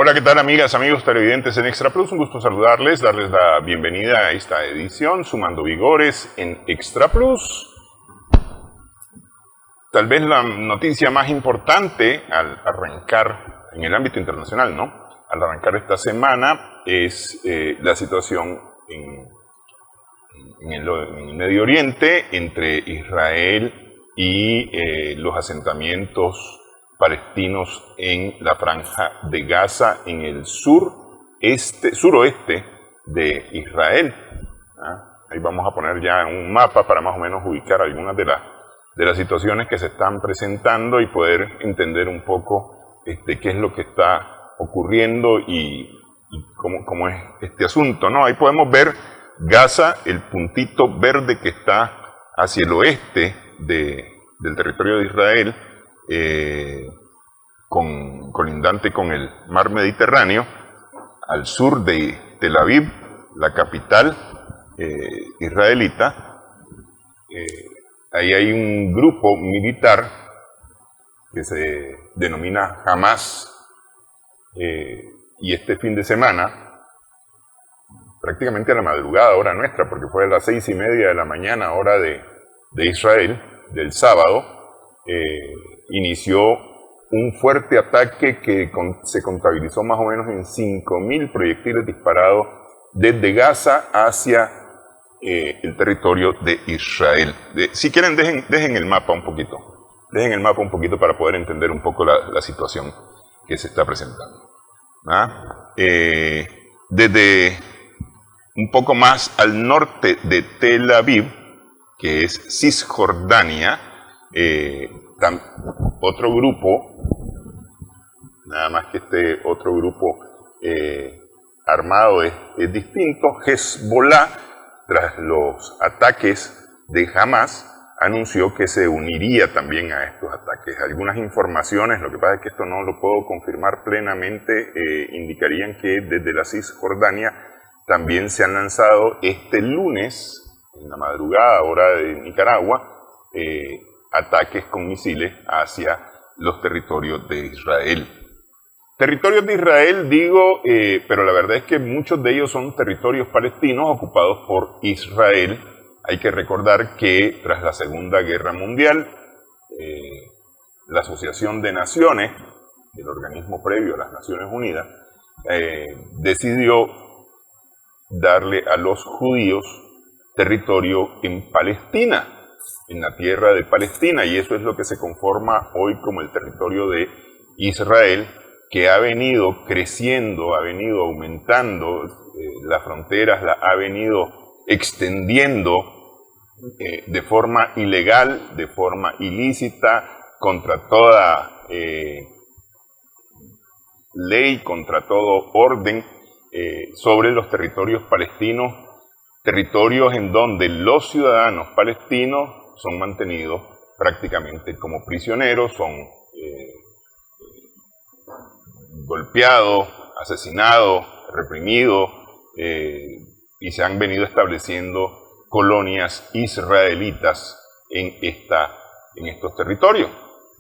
Hola, ¿qué tal amigas, amigos televidentes en Extra Plus? Un gusto saludarles, darles la bienvenida a esta edición, sumando vigores en Extra Plus. Tal vez la noticia más importante al arrancar en el ámbito internacional, ¿no? Al arrancar esta semana es la situación en el Medio Oriente entre Israel y los asentamientos palestinos en la franja de Gaza, en el suroeste de Israel. Ahí vamos a poner ya un mapa para más o menos ubicar algunas de las situaciones que se están presentando y poder entender un poco qué es lo que está ocurriendo y cómo es este asunto, ¿no? Ahí podemos ver Gaza, el puntito verde que está hacia el oeste del territorio de Israel, colindante con el mar Mediterráneo, al sur de Tel Aviv, la capital israelita. Ahí hay un grupo militar que se denomina Hamas, y este fin de semana, prácticamente a la madrugada, hora nuestra, porque fue a las 6:30 de la mañana, hora de Israel, del sábado, inició un fuerte ataque que se contabilizó más o menos en 5.000 proyectiles disparados desde Gaza hacia el territorio de Israel. Si quieren, dejen el mapa un poquito. Dejen el mapa un poquito para poder entender un poco la situación que se está presentando. Desde un poco más al norte de Tel Aviv, que es Cisjordania, otro grupo, nada más que este otro grupo armado es distinto, Hezbollah, tras los ataques de Hamas, anunció que se uniría también a estos ataques. Algunas informaciones, lo que pasa es que esto no lo puedo confirmar plenamente, indicarían que desde la Cisjordania también se han lanzado este lunes, en la madrugada, hora de Nicaragua, ataques con misiles hacia los territorios de Israel. Territorios de Israel, digo, pero la verdad es que muchos de ellos son territorios palestinos ocupados por Israel. Hay que recordar que tras la Segunda Guerra Mundial, la Asociación de Naciones, el organismo previo a las Naciones Unidas, decidió darle a los judíos territorio en Palestina, en la tierra de Palestina, y eso es lo que se conforma hoy como el territorio de Israel, que ha venido creciendo, ha venido aumentando, las fronteras las ha venido extendiendo de forma ilegal, de forma ilícita, contra toda ley, contra todo orden, sobre los territorios palestinos, territorios en donde los ciudadanos palestinos son mantenidos prácticamente como prisioneros, son golpeados, asesinados, reprimidos, y se han venido estableciendo colonias israelitas en estos territorios.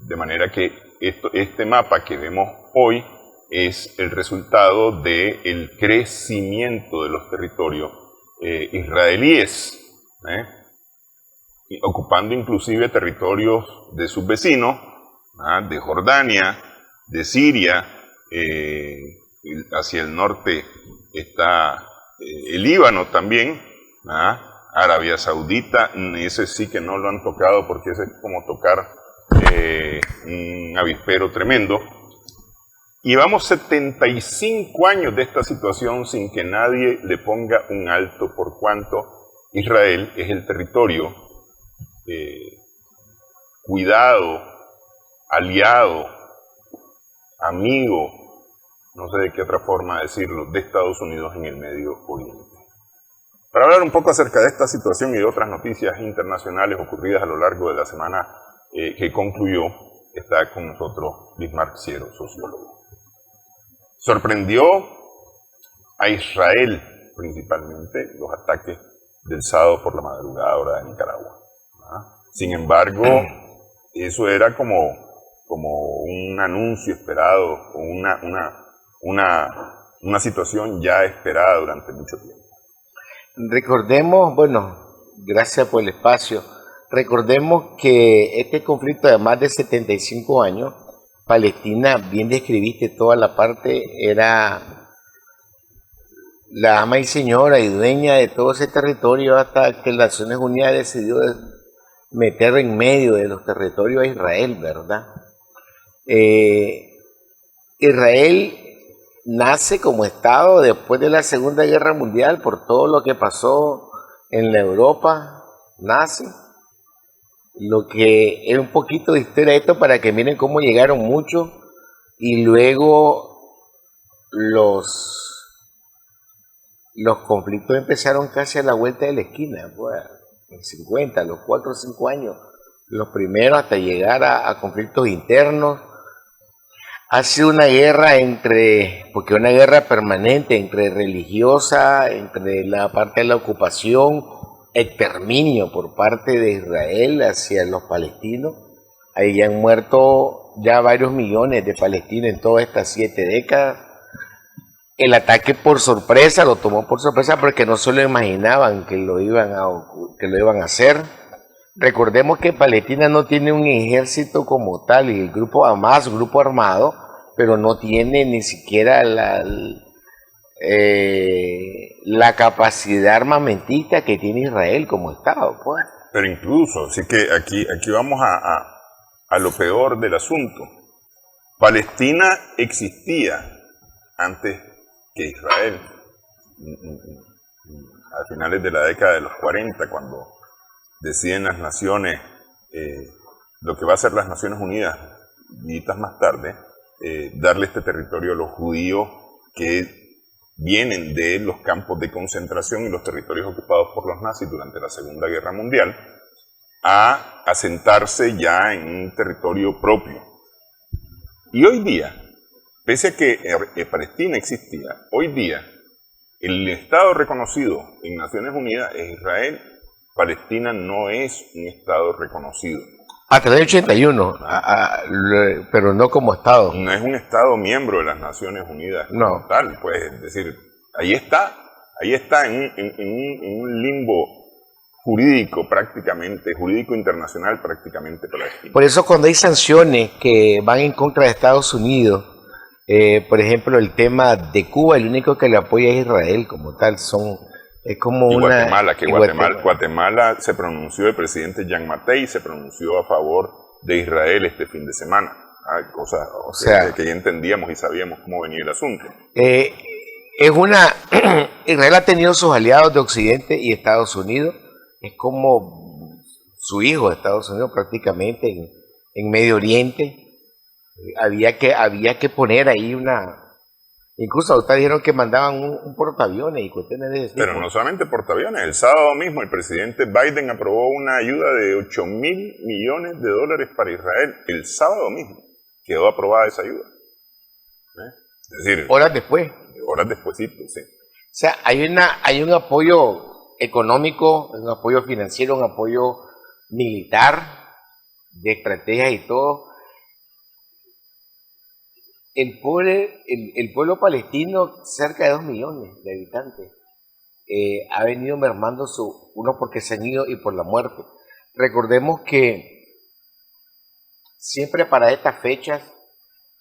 De manera que este mapa que vemos hoy es el resultado del crecimiento de los territorios israelíes, ocupando inclusive territorios de sus vecinos, de Jordania, de Siria, hacia el norte está el Líbano también, Arabia Saudita, ese sí que no lo han tocado porque ese es como tocar un avispero tremendo. Llevamos 75 años de esta situación sin que nadie le ponga un alto, por cuanto Israel es el territorio cuidado, aliado, amigo, no sé de qué otra forma decirlo, de Estados Unidos en el Medio Oriente. Para hablar un poco acerca de esta situación y de otras noticias internacionales ocurridas a lo largo de la semana que concluyó, está con nosotros Bismarck Ciero, sociólogo. Sorprendió a Israel principalmente los ataques del sábado por la madrugada, hora de Nicaragua. Sin embargo, eso era como un anuncio esperado, o una situación ya esperada durante mucho tiempo. Recordemos, bueno, gracias por el espacio, recordemos que este conflicto de más de 75 años, Palestina, bien describiste toda la parte, era la ama y señora y dueña de todo ese territorio hasta que las Naciones Unidas decidió meter en medio de los territorios a Israel, ¿verdad? Israel nace como Estado después de la Segunda Guerra Mundial por todo lo que pasó en la Europa, nace. Lo que es un poquito de historia de esto para que miren cómo llegaron muchos y luego los conflictos empezaron casi a la vuelta de la esquina, pues, en 50, los 4 o 5 años, los primeros hasta llegar a conflictos internos. Ha sido una guerra porque una guerra permanente entre religiosa, entre la parte de la ocupación, exterminio por parte de Israel hacia los palestinos. Ahí han muerto ya varios millones de palestinos en todas estas 7 décadas. El ataque por sorpresa, lo tomó por sorpresa porque no se lo imaginaban que lo iban a hacer. Recordemos que Palestina no tiene un ejército como tal, y el grupo Hamas, grupo armado, pero no tiene ni siquiera la capacidad armamentista que tiene Israel como Estado, pues. Pero incluso, así que aquí vamos a lo peor del asunto. Palestina existía antes que Israel, a finales de la década de los 40, cuando deciden las naciones, lo que va a hacer las Naciones Unidas, días más tarde, darle este territorio a los judíos que vienen de los campos de concentración y los territorios ocupados por los nazis durante la Segunda Guerra Mundial, a asentarse ya en un territorio propio. Y hoy día, pese a que Palestina existía, hoy día el Estado reconocido en Naciones Unidas es Israel. Palestina no es un Estado reconocido. Hasta el 81, pero no como Estado. No es un Estado miembro de las Naciones Unidas como tal, pues, es decir, ahí está en un limbo jurídico prácticamente, jurídico internacional prácticamente palestino. Por eso cuando hay sanciones que van en contra de Estados Unidos, por ejemplo, el tema de Cuba, el único que le apoya es Israel como tal, es como y una... Guatemala se pronunció, el presidente Jean Mattei se pronunció a favor de Israel este fin de semana, cosas que ya entendíamos y sabíamos cómo venía el asunto. Israel ha tenido sus aliados de Occidente y Estados Unidos, es como su hijo de Estados Unidos prácticamente en Medio Oriente. Había que poner ahí incluso ustedes dijeron que mandaban un portaaviones y cuestiones de ese tipo. Pero no solamente portaaviones, el sábado mismo el presidente Biden aprobó una ayuda de $8.000 millones para Israel. El sábado mismo quedó aprobada esa ayuda. Es decir, horas después. Horas despuesito, sí. O sea, hay un apoyo económico, un apoyo financiero, un apoyo militar, de estrategia y todo. El pueblo palestino, cerca de 2 millones de habitantes, ha venido mermando uno porque se han ido y por la muerte. Recordemos que siempre para estas fechas,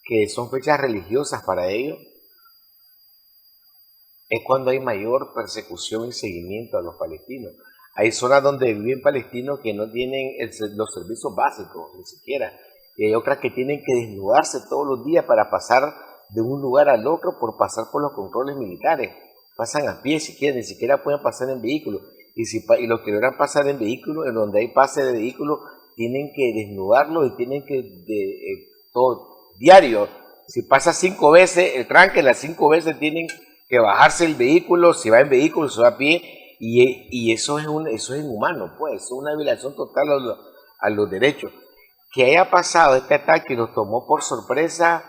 que son fechas religiosas para ellos, es cuando hay mayor persecución y seguimiento a los palestinos. Hay zonas donde viven palestinos que no tienen los servicios básicos, ni siquiera. Y hay otras que tienen que desnudarse todos los días para pasar de un lugar al otro por pasar por los controles militares. Pasan a pie si quieren, ni siquiera pueden pasar en vehículos. Y los que logran pasar en vehículos, en donde hay pase de vehículos, tienen que desnudarlos y tienen que, todo diario, si pasa 5 veces el tranque, las 5 veces tienen que bajarse el vehículo, si va en vehículo, si va a pie, y eso es inhumano, pues, es una violación total a los derechos. Que haya pasado este ataque y los tomó por sorpresa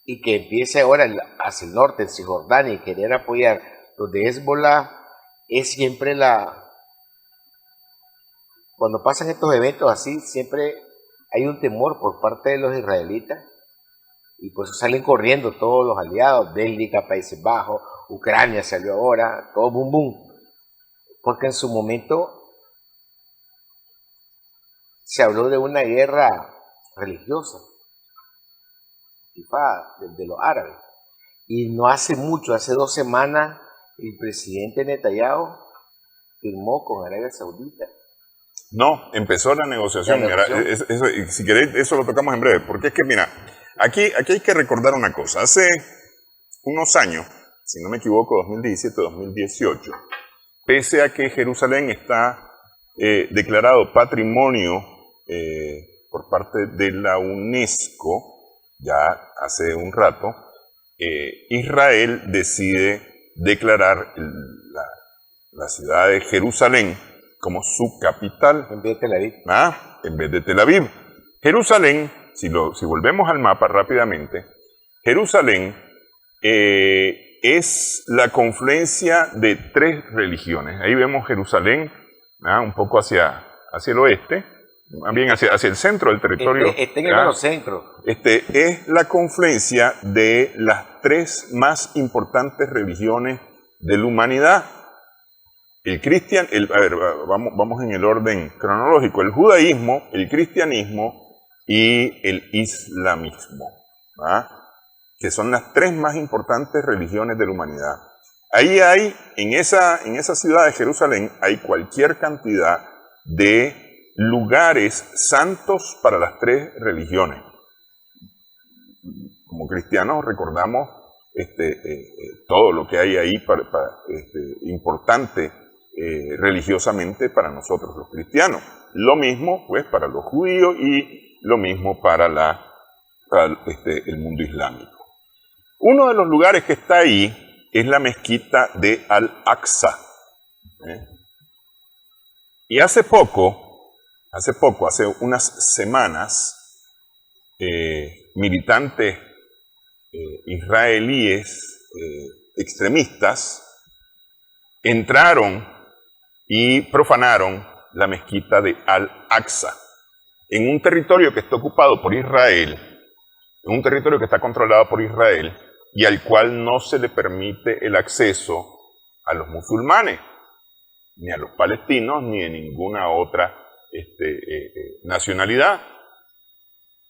y que empiece ahora hacia el norte, en Cisjordania, y querer apoyar los de Hezbollah, es siempre cuando pasan estos eventos así, siempre hay un temor por parte de los israelitas Y por eso salen corriendo todos los aliados, Bélgica, Países Bajos, Ucrania salió ahora, todo boom boom. Porque en su momento se habló de una guerra religiosa, de los árabes. Y no hace mucho, hace 2 semanas, el presidente Netanyahu firmó con Arabia Saudita. No, empezó la negociación. Mira, si queréis, eso lo tocamos en breve. Porque es que, mira, aquí hay que recordar una cosa. Hace unos años, si no me equivoco, 2017-2018, pese a que Jerusalén está declarado patrimonio por parte de la UNESCO, ya hace un rato, Israel decide declarar la ciudad de Jerusalén como su capital. En vez de Tel Aviv. En vez de Tel Aviv. Jerusalén, si volvemos al mapa rápidamente, Jerusalén es la confluencia de 3 religiones. Ahí vemos Jerusalén, un poco hacia el oeste, más bien hacia el centro del territorio. Este en el mero centro. Es la confluencia de las 3 más importantes religiones de la humanidad. Vamos en el orden cronológico: el judaísmo, el cristianismo y el islamismo, que son las 3 más importantes religiones de la humanidad. Ahí hay, en esa ciudad de Jerusalén, hay cualquier cantidad de lugares santos para las 3 religiones. Como cristianos recordamos todo lo que hay ahí importante religiosamente para nosotros los cristianos. Lo mismo pues para los judíos y lo mismo para el mundo islámico. Uno de los lugares que está ahí es la mezquita de Al-Aqsa. Y hace unas semanas, militantes israelíes extremistas entraron y profanaron la mezquita de Al-Aqsa en un territorio que está ocupado por Israel, en un territorio que está controlado por Israel y al cual no se le permite el acceso a los musulmanes, ni a los palestinos, ni de ninguna otra nacionalidad,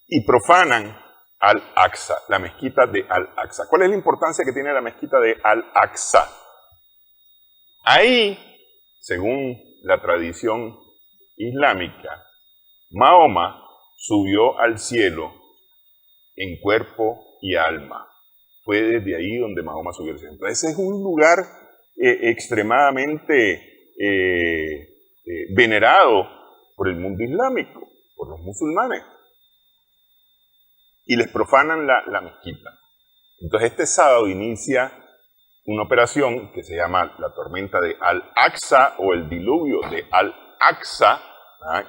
y profanan Al-Aqsa, la mezquita de Al-Aqsa. ¿Cuál es la importancia que tiene la mezquita de Al-Aqsa? Ahí, según la tradición islámica, Mahoma subió al cielo en cuerpo y alma. Fue desde ahí donde Mahoma subió al cielo. Entonces, ese es un lugar extremadamente venerado por el mundo islámico, por los musulmanes. Y les profanan la mezquita. Entonces, este sábado inicia una operación que se llama la tormenta de Al-Aqsa o el diluvio de Al-Aqsa,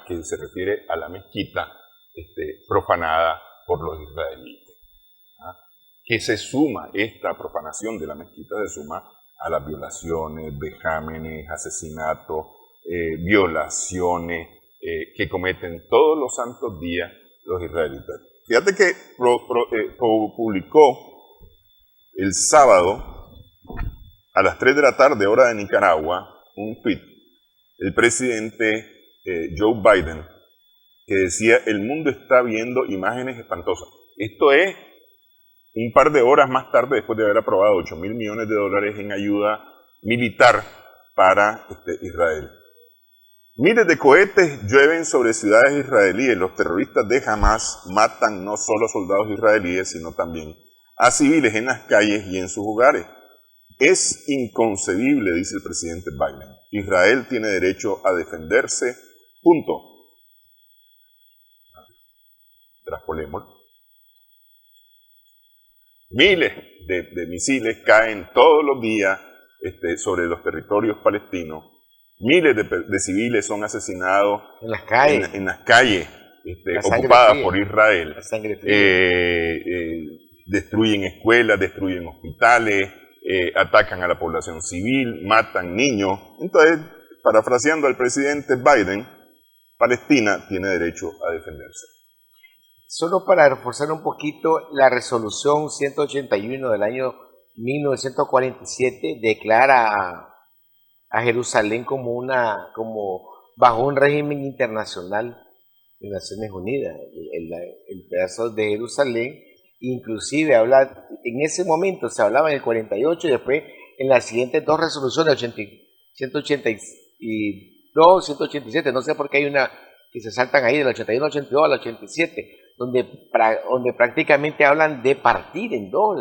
que se refiere a la mezquita profanada por los israelíes. Que se suma, esta profanación de la mezquita se suma a las violaciones, vejámenes, asesinatos, violaciones que cometen todos los santos días los israelitas. Fíjate que publicó el sábado a las 3 de la tarde, hora de Nicaragua, un tweet, el presidente Joe Biden, que decía: el mundo está viendo imágenes espantosas. Esto es un par de horas más tarde, después de haber aprobado $8.000 millones en ayuda militar para Israel. Miles de cohetes llueven sobre ciudades israelíes. Los terroristas de Hamas matan no solo a soldados israelíes, sino también a civiles en las calles y en sus hogares. Es inconcebible, dice el presidente Biden. Israel tiene derecho a defenderse. Punto. Traspolémoslo. Miles de misiles caen todos los días sobre los territorios palestinos. Miles de civiles son asesinados en las calles, ocupadas por Israel. Destruyen escuelas, destruyen hospitales, atacan a la población civil, matan niños. Entonces, parafraseando al presidente Biden, Palestina tiene derecho a defenderse. Solo para reforzar un poquito, la resolución 181 del año 1947 declara a Jerusalén como bajo un régimen internacional de Naciones Unidas. El pedazo de Jerusalén, inclusive habla, en ese momento se hablaba en el 48 y después en las siguientes dos resoluciones, 182, 187, no sé por qué hay una que se saltan ahí del 81, 82 al 87, donde prácticamente hablan de partir en dos,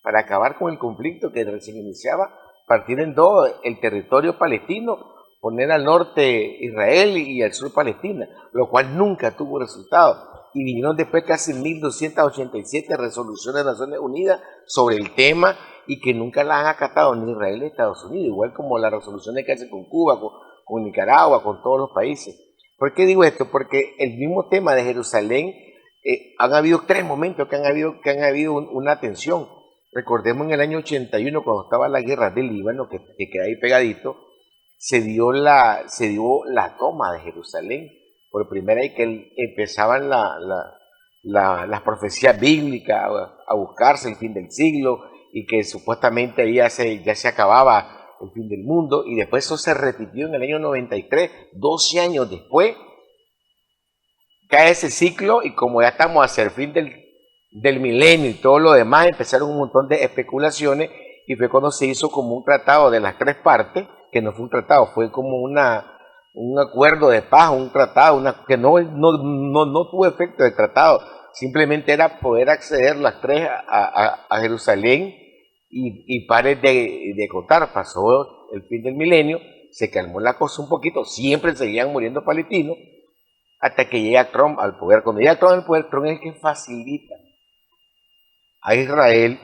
para acabar con el conflicto que recién iniciaba, partir en dos el territorio palestino, poner al norte Israel y al sur Palestina, lo cual nunca tuvo resultado. Y vinieron después casi 1287 resoluciones de Naciones Unidas sobre el tema y que nunca las han acatado ni Israel ni Estados Unidos, igual como las resoluciones que hacen con Cuba, con Nicaragua, con todos los países. ¿Por qué digo esto? Porque el mismo tema de Jerusalén, han habido tres momentos que han habido una tensión. Recordemos en el año 81, cuando estaba la guerra del Líbano, que queda ahí pegadito, se dio la toma de Jerusalén. Por primera vez que empezaban las profecías bíblicas a buscarse el fin del siglo y que supuestamente ahí ya se acababa el fin del mundo, y después eso se repitió en el año 93, 12 años después, cae ese ciclo y como ya estamos hacia el fin del milenio y todo lo demás, empezaron un montón de especulaciones y fue cuando se hizo como un tratado de las tres partes, que no fue un tratado, fue como un acuerdo de paz, un tratado, que no tuvo efecto de tratado, simplemente era poder acceder las tres a Jerusalén y pares de contar. Pasó el fin del milenio, se calmó la cosa un poquito, siempre seguían muriendo palestinos, hasta que llega Trump al poder. Cuando llega Trump al poder, Trump es el que facilita a Israel,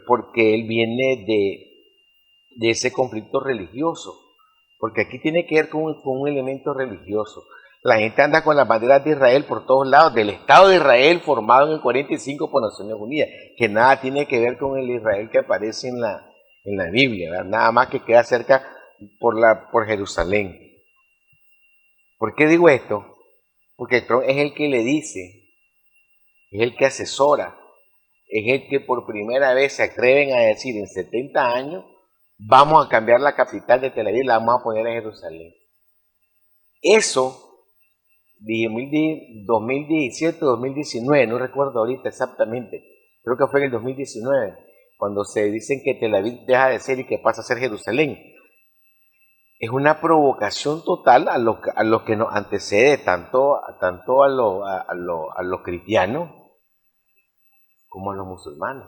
porque él viene de ese conflicto religioso, porque aquí tiene que ver con un elemento religioso. La gente anda con las banderas de Israel por todos lados, del Estado de Israel formado en el 45 por Naciones Unidas, que nada tiene que ver con el Israel que aparece en la Biblia, ¿verdad? Nada más que queda cerca por Jerusalén. ¿Por qué digo esto? Porque Trump es el que le dice, es el que asesora, es el que por primera vez se atreven a decir en 70 años, vamos a cambiar la capital de Tel Aviv, la vamos a poner en Jerusalén. Eso, 2017, 2019, no recuerdo ahorita exactamente, creo que fue en el 2019, cuando se dicen que Tel Aviv deja de ser y que pasa a ser Jerusalén. Es una provocación total a lo que nos antecede tanto a los cristianos como a los musulmanes.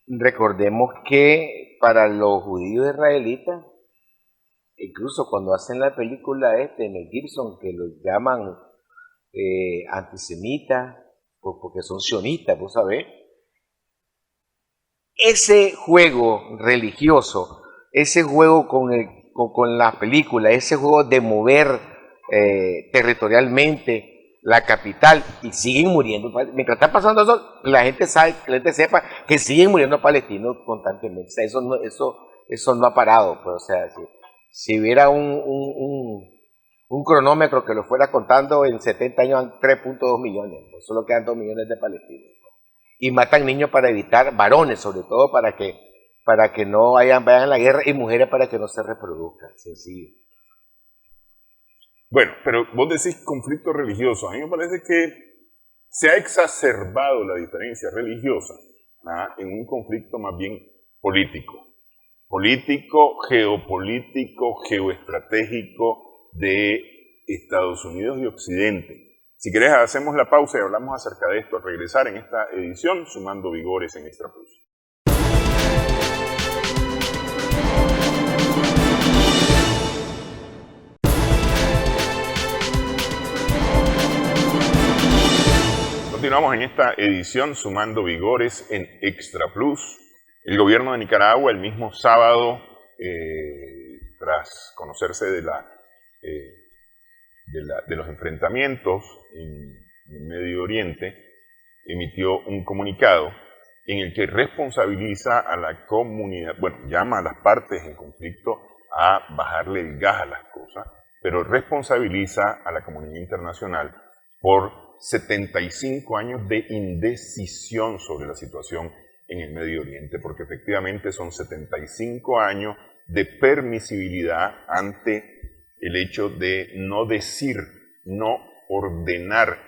Recordemos que para los judíos israelitas, incluso cuando hacen la película en el Gibson, que los llaman antisemitas, porque son sionistas, vos sabés, ese juego religioso, ese juego con la película, ese juego de mover territorialmente la capital, y siguen muriendo. Mientras está pasando eso, la gente sepa que siguen muriendo palestinos constantemente. O sea, eso no ha parado. Pues, o sea, si hubiera un cronómetro que lo fuera contando, en 70 años han 3.2 millones, pues solo quedan 2 millones de palestinos. Y matan niños para evitar, varones sobre todo, para que no vayan a la guerra, y mujeres para que no se reproduzcan. Sencillo. Bueno, pero vos decís conflicto religioso. A mí me parece que se ha exacerbado la diferencia religiosa en un conflicto más bien político. Político, geopolítico, geoestratégico de Estados Unidos y Occidente. Si querés, hacemos la pausa y hablamos acerca de esto al regresar en esta edición Sumando Vigores en Extra Plus. Continuamos en esta edición Sumando Vigores en Extra Plus. El gobierno de Nicaragua el mismo sábado, tras conocerse de los enfrentamientos en Medio Oriente, emitió un comunicado en el que responsabiliza a la comunidad, llama a las partes en conflicto a bajarle el gas a las cosas, pero responsabiliza a la comunidad internacional por 75 años de indecisión sobre la situación en el Medio Oriente, porque efectivamente son 75 años de permisibilidad ante el hecho de no decir, no ordenar,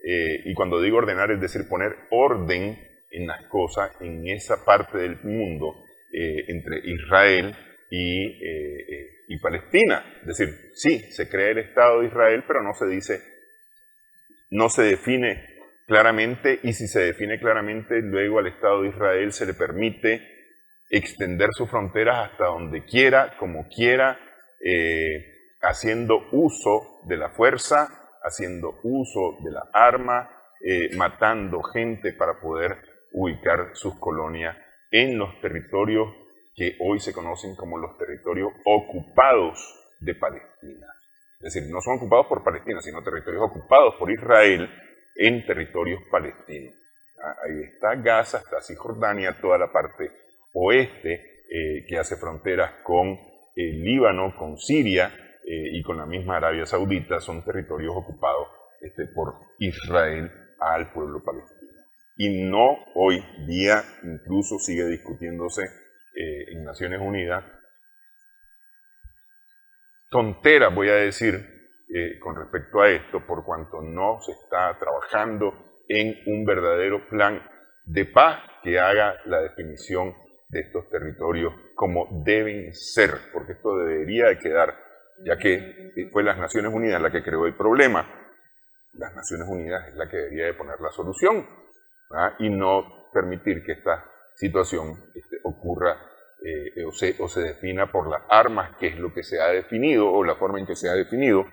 y cuando digo ordenar es decir poner orden en las cosas en esa parte del mundo entre Israel y Palestina. Es decir, sí, se crea el Estado de Israel, pero no se dice, no se define claramente, y si se define claramente, luego al Estado de Israel se le permite extender sus fronteras hasta donde quiera, como quiera, haciendo uso de la fuerza, haciendo uso de la arma, matando gente para poder ubicar sus colonias en los territorios que hoy se conocen como los territorios ocupados de Palestina. Es decir, no son ocupados por Palestina, sino territorios ocupados por Israel en territorios palestinos. Ahí está Gaza, está Cisjordania, toda la parte oeste que hace fronteras con Líbano, con Siria y con la misma Arabia Saudita, son territorios ocupados por Israel al pueblo palestino. Y no hoy día, incluso sigue discutiéndose en Naciones Unidas, tonteras voy a decir con respecto a esto, por cuanto no se está trabajando en un verdadero plan de paz que haga la definición de estos territorios como deben ser, porque esto debería de quedar, ya que fue las Naciones Unidas la que creó el problema. Las Naciones Unidas es la que debería de poner la solución, ¿verdad? Y no permitir que esta situación ocurra o se defina por las armas, que es lo que se ha definido, o la forma en que se ha definido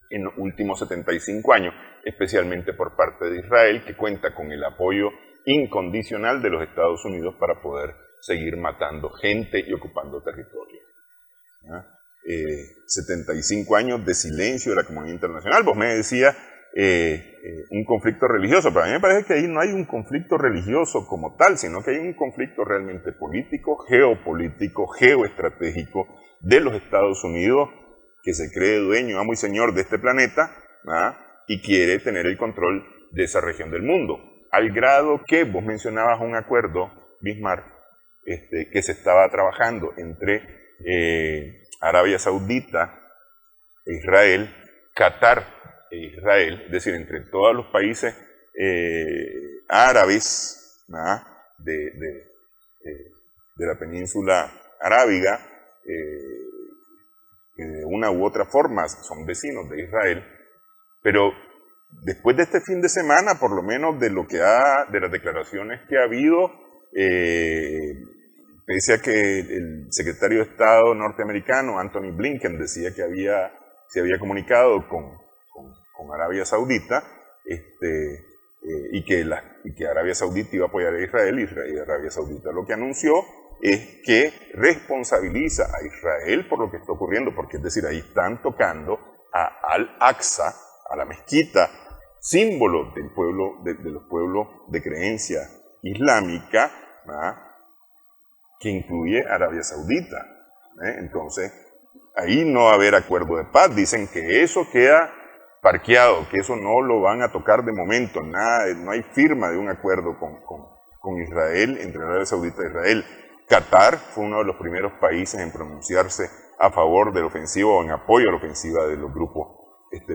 en los últimos 75 años, especialmente por parte de Israel, que cuenta con el apoyo incondicional de los Estados Unidos para poder seguir matando gente y ocupando territorio. 75 años de silencio de la comunidad internacional. Vos me decías un conflicto religioso, pero a mí me parece que ahí no hay un conflicto religioso como tal, sino que hay un conflicto realmente político, geopolítico, geoestratégico de los Estados Unidos, que se cree dueño, amo y señor de este planeta, ¿verdad? Y quiere tener el control de esa región del mundo, al grado que vos mencionabas un acuerdo, Bismarck, que se estaba trabajando entre Arabia Saudita e Israel, Qatar e Israel, es decir, entre todos los países árabes, ¿verdad? De la península arábiga, que de una u otra forma son vecinos de Israel, pero después de este fin de semana, por lo menos de las declaraciones que ha habido, pese a que el secretario de Estado norteamericano, Anthony Blinken, decía que se había comunicado con Arabia Saudita, y que Arabia Saudita iba a apoyar a Israel, y Arabia Saudita lo que anunció es que responsabiliza a Israel por lo que está ocurriendo, porque es decir, ahí están tocando a Al-Aqsa, a la mezquita, símbolo del pueblo, de los pueblos de creencia islámica, ¿verdad? Que incluye Arabia Saudita. Entonces, ahí no va a haber acuerdo de paz. Dicen que eso queda parqueado, que eso no lo van a tocar de momento, nada, no hay firma de un acuerdo con Israel, entre Arabia Saudita e Israel. Qatar fue uno de los primeros países en pronunciarse a favor de la ofensiva o en apoyo a la ofensiva de los grupos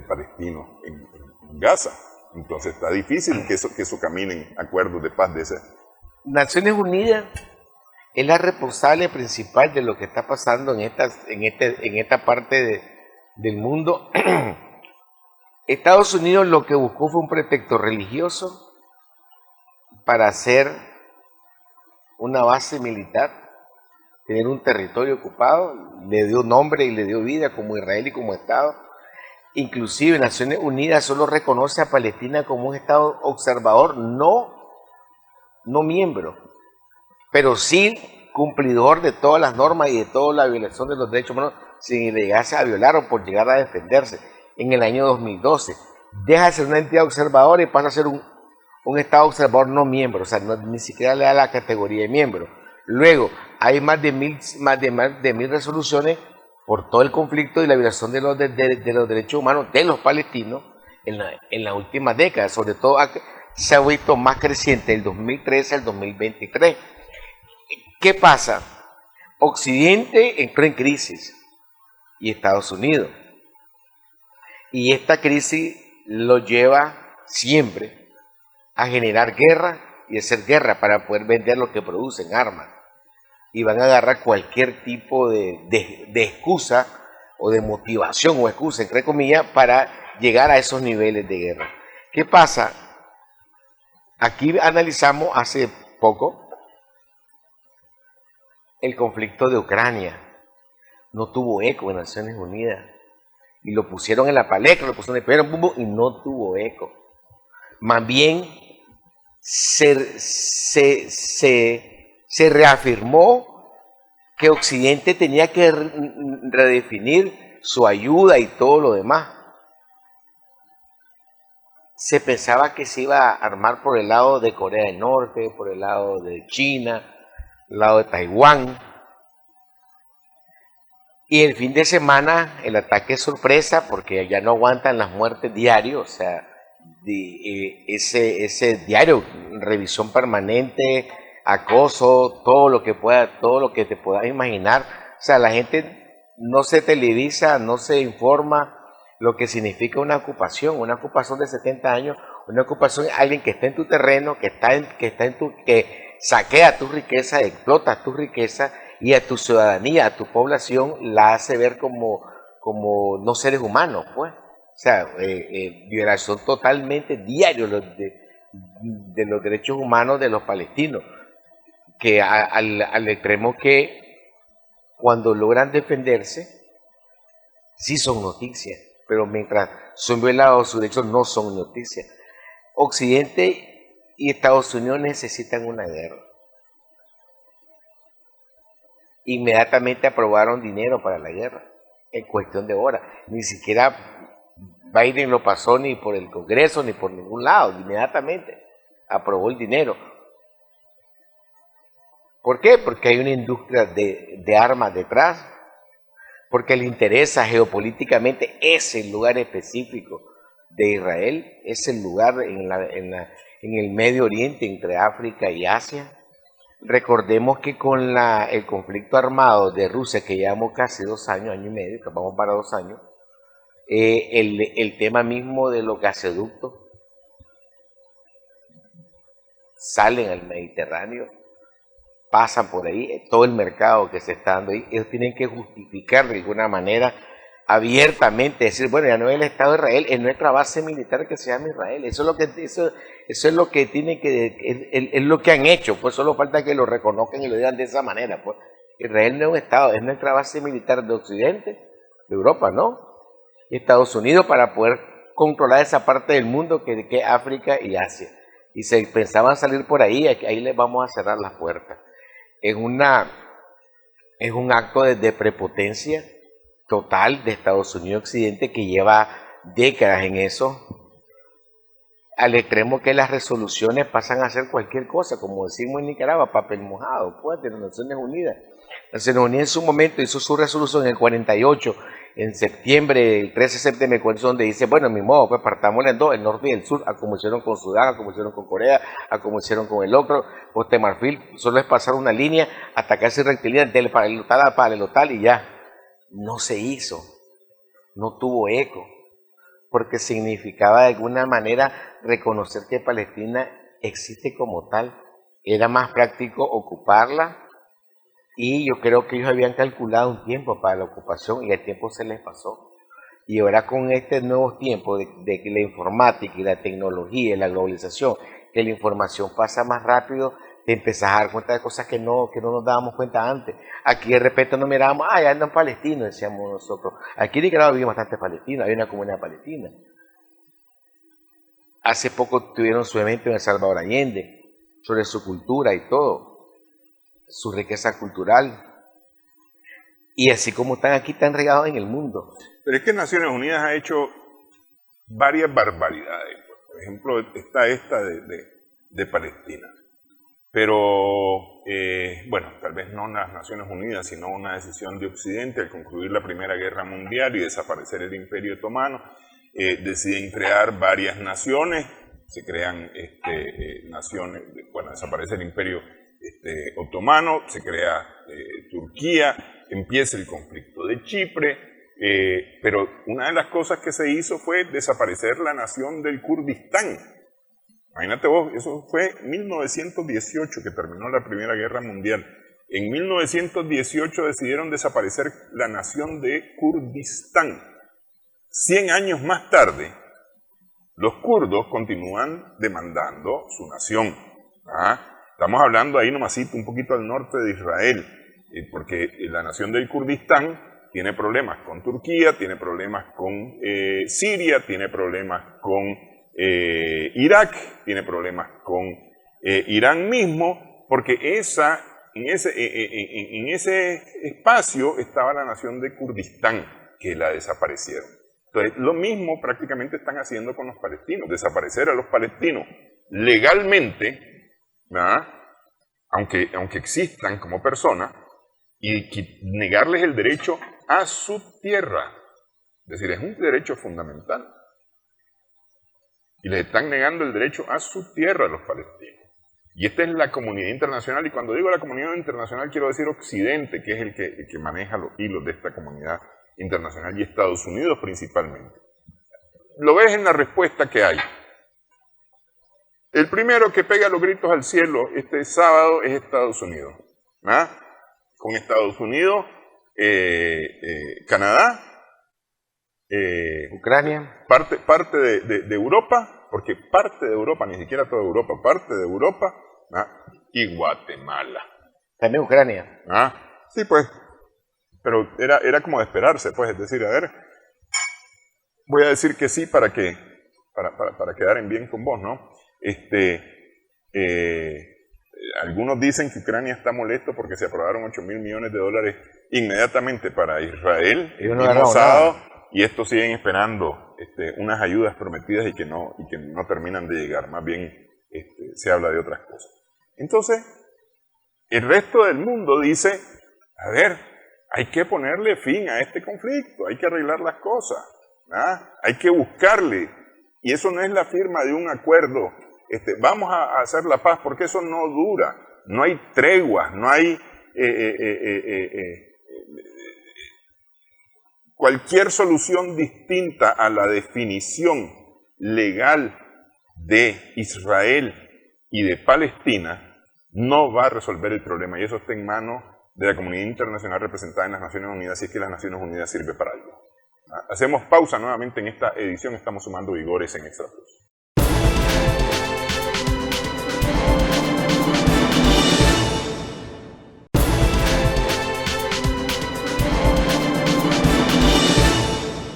palestinos en Gaza. Entonces está difícil que eso camine en acuerdos de paz de ese. Naciones Unidas es la responsable principal de lo que está pasando en esta parte del mundo. Estados Unidos lo que buscó fue un pretexto religioso para hacer una base militar, tener un territorio ocupado, le dio nombre y le dio vida como Israel y como Estado. Inclusive Naciones Unidas solo reconoce a Palestina como un Estado observador, no miembro, pero sí cumplidor de todas las normas y de toda la violación de los derechos humanos sin llegarse a violar o por llegar a defenderse. En el año 2012 deja de ser una entidad observadora y pasa a ser un Estado observador no miembro, o sea, ni siquiera le da la categoría de miembro. Luego, hay más de mil resoluciones por todo el conflicto y la violación de los derechos humanos de los palestinos en la última década, sobre todo se ha visto más creciente del 2013 al 2023. ¿Qué pasa? Occidente entró en crisis y Estados Unidos. Y esta crisis lo lleva siempre a generar guerra y hacer guerra para poder vender lo que producen, armas. Y van a agarrar cualquier tipo de excusa o de motivación o excusa, entre comillas, para llegar a esos niveles de guerra. ¿Qué pasa? Aquí analizamos hace poco el conflicto de Ucrania. No tuvo eco en Naciones Unidas. Y lo pusieron en la palestra, lo pusieron en el y no tuvo eco. Más bien se reafirmó que Occidente tenía que redefinir su ayuda y todo lo demás. Se pensaba que se iba a armar por el lado de Corea del Norte, por el lado de China, el lado de Taiwán. Y el fin de semana el ataque es sorpresa porque ya no aguantan las muertes diarios, o sea, ese diario, revisión permanente, acoso, todo lo que te puedas imaginar. O sea, la gente no se televisa, no se informa lo que significa una ocupación de 70 años, una ocupación es alguien que está en tu terreno, que saquea tu riqueza, explota tu riqueza y a tu ciudadanía, a tu población, la hace ver como no seres humanos, pues. O sea, violación totalmente diaria de los derechos humanos de los palestinos, que al extremo que cuando logran defenderse, sí son noticias, pero mientras son violados sus derechos no son noticias. Occidente y Estados Unidos necesitan una guerra. Inmediatamente aprobaron dinero para la guerra, en cuestión de horas. Ni siquiera Biden lo pasó ni por el Congreso ni por ningún lado, inmediatamente aprobó el dinero. ¿Por qué? Porque hay una industria de armas detrás, porque le interesa geopolíticamente ese lugar específico de Israel, ese lugar en el Medio Oriente, entre África y Asia. Recordemos que con el conflicto armado de Rusia, que llevamos casi 2 años, año y medio, que vamos para 2 años, el tema mismo de los gasoductos salen al Mediterráneo, pasan por ahí, todo el mercado que se está dando ahí, ellos tienen que justificar de alguna manera abiertamente, decir, bueno, ya no es el Estado de Israel, es nuestra base militar que se llama Israel. Eso es lo que tiene es lo que han hecho, pues solo falta que lo reconozcan y lo digan de esa manera. Pues Israel no es un Estado, es nuestra base militar de Occidente, de Europa, ¿no? Y Estados Unidos para poder controlar esa parte del mundo que es África y Asia. Y se pensaban salir por ahí les vamos a cerrar las puertas. Es un acto de prepotencia total de Estados Unidos y Occidente que lleva décadas en eso, al extremo que las resoluciones pasan a hacer cualquier cosa, como decimos en Nicaragua, papel mojado, pues, de las Naciones Unidas. Naciones Unidas en su momento hizo su resolución en el 48, en septiembre, el 13 de septiembre, donde dice, bueno, mi modo, pues partámosla en dos, el norte y el sur, a como hicieron con Sudán, a como hicieron con Corea, a como hicieron con el otro, Costa de Marfil, solo es pasar una línea, atacarse rectilínea del paralelo tal y ya. No se hizo, no tuvo eco, porque significaba de alguna manera reconocer que Palestina existe como tal. Era más práctico ocuparla y yo creo que ellos habían calculado un tiempo para la ocupación y el tiempo se les pasó. Y ahora con este nuevo tiempo de la informática y la tecnología y la globalización, que la información pasa más rápido, te empezás a dar cuenta de cosas que no nos dábamos cuenta antes. Aquí de repente nos mirábamos, ya andan palestinos, decíamos nosotros. Aquí en Nicaragua viven bastantes palestinos, hay una comunidad palestina. Hace poco tuvieron su evento en El Salvador Allende, sobre su cultura y todo, su riqueza cultural. Y así como están aquí, están regados en el mundo. Pero es que Naciones Unidas ha hecho varias barbaridades. Por ejemplo, está esta de Palestina. Pero, bueno, tal vez no las Naciones Unidas, sino una decisión de Occidente al concluir la Primera Guerra Mundial y desaparecer el Imperio Otomano, deciden crear varias naciones, se crean naciones, bueno, desaparece el Imperio Otomano, se crea Turquía, empieza el conflicto de Chipre, pero una de las cosas que se hizo fue desaparecer la nación del Kurdistán. Imagínate vos, eso fue en 1918 que terminó la Primera Guerra Mundial. En 1918 decidieron desaparecer la nación de Kurdistán. 100 años más tarde, los kurdos continúan demandando su nación. Estamos hablando ahí nomasito, un poquito al norte de Israel, porque la nación del Kurdistán tiene problemas con Turquía, tiene problemas con Siria, tiene problemas con Irak, tiene problemas con Irán mismo, porque en ese espacio estaba la nación de Kurdistán, que la desaparecieron. Entonces, lo mismo prácticamente están haciendo con los palestinos, desaparecer a los palestinos legalmente, aunque existan como personas, y negarles el derecho a su tierra. Es decir, es un derecho fundamental. Y les están negando el derecho a su tierra a los palestinos. Y esta es la comunidad internacional, y cuando digo la comunidad internacional quiero decir Occidente, que es el que maneja los hilos de esta comunidad internacional, y Estados Unidos principalmente. Lo ves en la respuesta que hay. El primero que pega los gritos al cielo este sábado es Estados Unidos. Con Estados Unidos, Canadá, Ucrania, parte de Europa, porque parte de Europa, ni siquiera toda Europa, parte de Europa, y Guatemala. También Ucrania. Sí, pues, pero era como de esperarse, pues, es decir, a ver, voy a decir que sí para quedar en bien con vos, ¿no? Algunos dicen que Ucrania está molesto porque se aprobaron $8.000 millones inmediatamente para Israel el mismo sábado, y estos siguen esperando unas ayudas prometidas y que no terminan de llegar, más bien se habla de otras cosas. Entonces, el resto del mundo dice, a ver, hay que ponerle fin a este conflicto, hay que arreglar las cosas, hay que buscarle, y eso no es la firma de un acuerdo, vamos a hacer la paz, porque eso no dura, no hay treguas, no hay cualquier solución distinta a la definición legal de Israel y de Palestina no va a resolver el problema, y eso está en manos de la comunidad internacional representada en las Naciones Unidas, si es que las Naciones Unidas sirve para algo. Hacemos pausa nuevamente en esta edición, estamos sumando vigores en Extra Plus.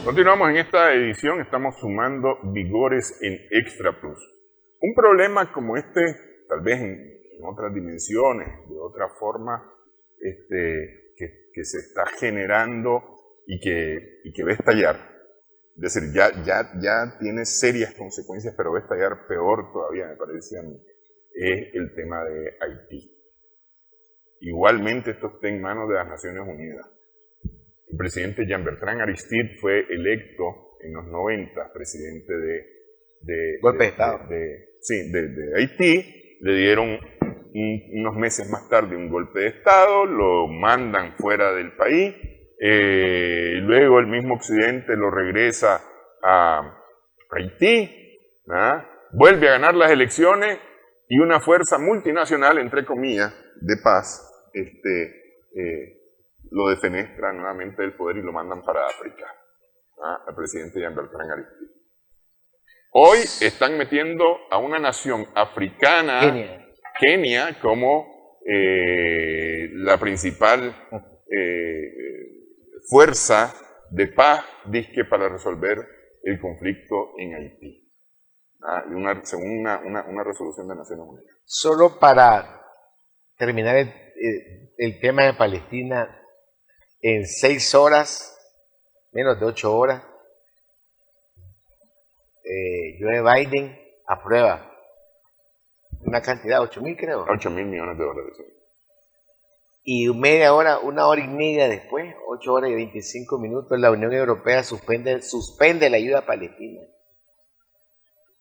Continuamos en esta edición, estamos sumando vigores en Extra Plus. Un problema como este, tal vez en otras dimensiones, de otra forma, que se está generando y que va a estallar. Es decir, ya tiene serias consecuencias, pero va a estallar peor todavía, me parece a mí, es el tema de Haití. Igualmente esto está en manos de las Naciones Unidas. El presidente Jean-Bertrand Aristide fue electo en los 90 presidente golpe de Estado. de Haití. Le dieron unos meses más tarde un golpe de Estado, lo mandan fuera del país, luego el mismo Occidente lo regresa a Haití, vuelve a ganar las elecciones y una fuerza multinacional, entre comillas, de paz, lo defenestra nuevamente del poder y lo mandan para África, al presidente Jean-Bertrand Aristide. Hoy están metiendo a una nación africana, Kenia, como la principal fuerza de paz, dizque para resolver el conflicto en Haití, según una resolución de Naciones Unidas. Solo para terminar el tema de Palestina, en 6 horas, menos de 8 horas, Joe Biden aprueba una cantidad, 8.000 creo. $8.000 millones. Y media hora, 1 hora y media después, 8 horas y 25 minutos, la Unión Europea suspende la ayuda a Palestina.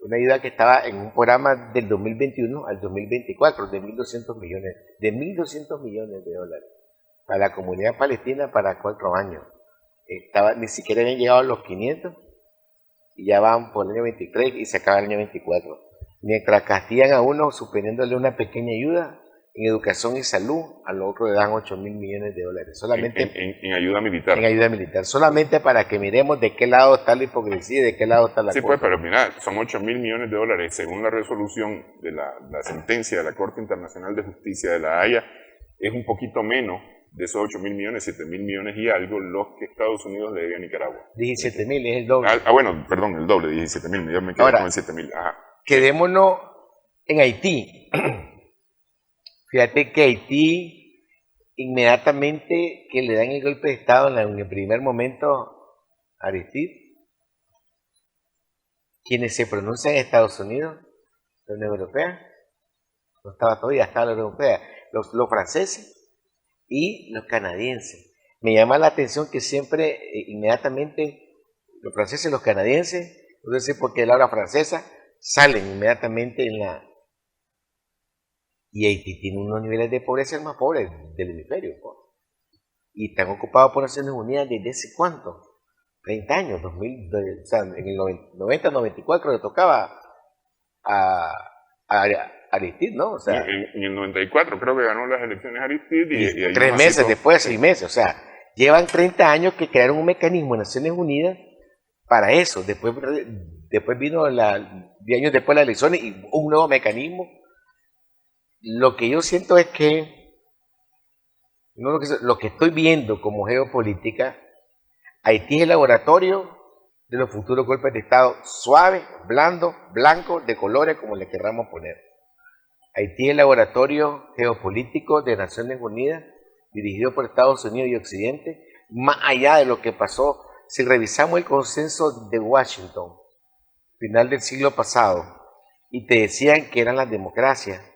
Una ayuda que estaba en un programa del 2021 al 2024 de 1.200 millones, de dólares para la comunidad palestina para 4 años. Ni siquiera habían llegado a los 500 y ya van por el año 23 y se acaba el año 24. Mientras castigan a uno suspendiéndole una pequeña ayuda en educación y salud, a los otros le dan 8.000 millones de dólares. Solamente en ayuda militar. En ayuda militar. Solamente para que miremos de qué lado está la hipocresía y de qué lado está la cosa. Sí, cosa. pues, pero mira, son 8.000 millones de dólares. Según la resolución de la sentencia de la Corte Internacional de Justicia de la Haya, es un poquito menos de esos 8.000 millones, 7.000 millones y algo, los que Estados Unidos le debe a Nicaragua. 17.000 es el doble. Bueno, perdón, el doble, 17.000, yo me quedé con el 7.000. Ajá. Quedémonos en Haití. Fíjate que Haití, inmediatamente que le dan el golpe de Estado en el primer momento a Aristide, quienes se pronuncian en Estados Unidos, la Unión Europea, no estaba todavía, estaba la Unión Europea, los franceses y los canadienses. Me llama la atención que siempre, inmediatamente, los franceses y los canadienses, no sé por qué la hora francesa, salen inmediatamente en la... Y Haití tiene unos niveles de pobreza más pobres del hemisferio. ¿No? Y están ocupados por Naciones Unidas desde hace ¿cuánto? 30 años, 2000, o sea, en el 90-94 le tocaba a Aristide, ¿no? O sea, en el 94 creo que ganó las elecciones Aristide. Y 3 meses después, 6 meses, o sea, llevan 30 años que crearon un mecanismo en Naciones Unidas para eso. Después vino 10 años después las elecciones y un nuevo mecanismo. Lo que yo siento es que lo que estoy viendo como geopolítica, Haití es el laboratorio de los futuros golpes de Estado suaves, blandos, blancos, de colores, como le querramos poner. Haití es el laboratorio geopolítico de Naciones Unidas, dirigido por Estados Unidos y Occidente, más allá de lo que pasó. Si revisamos el consenso de Washington, final del siglo pasado, y te decían que eran las democracias,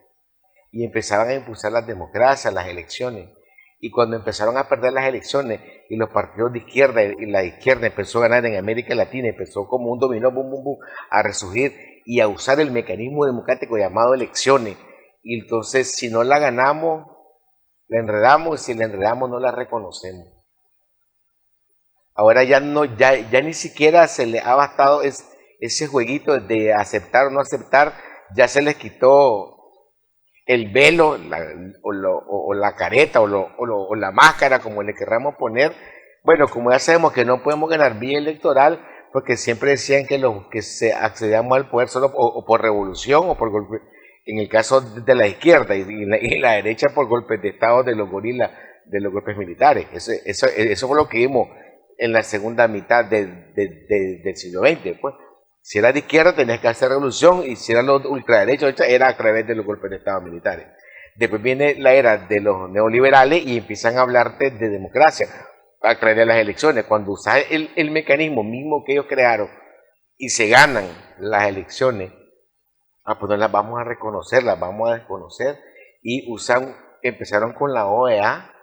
y empezaban a impulsar las democracias, las elecciones. Y cuando empezaron a perder las elecciones y los partidos de izquierda y la izquierda empezó a ganar en América Latina, empezó como un dominó, bum, bum, bum, a resurgir y a usar el mecanismo democrático llamado elecciones. Y entonces, si no la ganamos, la enredamos, y si la enredamos, no la reconocemos. Ahora ya ni siquiera se le ha bastado ese jueguito de aceptar o no aceptar, ya se les quitó el velo o la careta o la máscara, como le querramos poner. Bueno, como ya sabemos que no podemos ganar vía electoral, porque siempre decían que se accedíamos al poder solo o por revolución o por golpe, en el caso de la izquierda y la derecha por golpes de Estado de los gorilas, de los golpes militares. Eso fue lo que vimos en la segunda mitad del siglo XX, pues. Si era de izquierda tenías que hacer revolución y si era los ultraderechos era a través de los golpes de Estado militares. Después viene la era de los neoliberales y empiezan a hablarte de democracia a través de las elecciones. Cuando usas el mecanismo mismo que ellos crearon y se ganan las elecciones, pues no las vamos a reconocer, las vamos a desconocer y empezaron con la OEA,